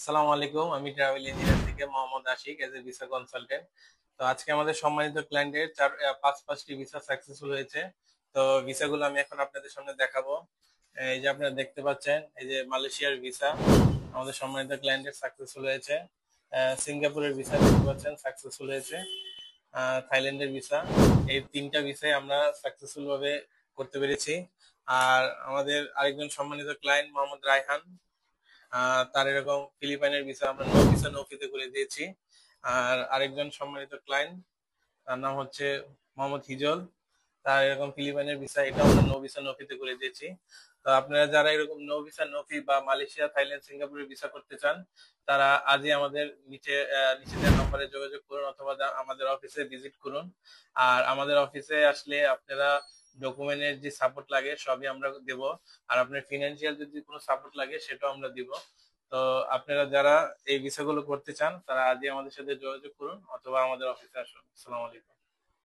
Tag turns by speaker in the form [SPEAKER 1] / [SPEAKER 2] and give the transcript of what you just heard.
[SPEAKER 1] আসসালামু আলাইকুম। আমি ট্রাভেল ইঞ্জিনিয়ার থেকে Mohammad Ashik as a visa consultant. তো আজকে আমাদের সম্মানিত ক্লায়েন্টের পাঁচটি ভিসা সাকসেসফুল হয়েছে। তো ভিসাগুলো আমি এখন আপনাদের সামনে দেখাবো। এই যে আপনারা দেখতে পাচ্ছেন, এই যে মালয়েশিয়ার ভিসা আমাদের সম্মানিত ক্লায়েন্টের সাকসেসফুল হয়েছে। সিঙ্গাপুরের ভিসা দেখতে পাচ্ছেন সাকসেসফুল হয়েছে। থাইল্যান্ডের ভিসা, এই তিনটা ভিসাই আমরা সাকসেসফুল ভাবে করতে পেরেছি। আর আমাদের আরেকজন সম্মানিত ক্লায়েন্ট মোহাম্মদ রায়হান, তার এরকম ফিলিপাইনের ভিসা আমরা নো ভিসা নো ফিতে করে দিয়েছি। আর আরেকজন সম্মানিত ক্লায়েন্ট, তার নাম হচ্ছে মোহাম্মদ হিজল, তার এরকম ফিলিপাইনের ভিসা এটা আমরা নো ভিসা নো ফিতে করে দিয়েছি। তো আপনারা যারা এরকম নো ভিসা নো ফি বা মালয়েশিয়া থাইল্যান্ড সিঙ্গাপুরের ভিসা করতে চান, তারা আজই আমাদের নিচে দেওয়া নম্বরে যোগাযোগ করুন অথবা আমাদের অফিসে ভিজিট করুন। আর আমাদের অফিসে আসলে আপনারা ডকুমেন্টের যে সাপোর্ট লাগে সবই আমরা দেব। আর আপনার ফিনান্সিয়াল যদি কোনো সাপোর্ট লাগে সেটাও আমরা দিব। তো আপনারা যারা এই ভিসাগুলো করতে চান তারা আজই আমাদের সাথে যোগাযোগ করুন অথবা আমাদের অফিসে আসুন। আসসালামু আলাইকুম।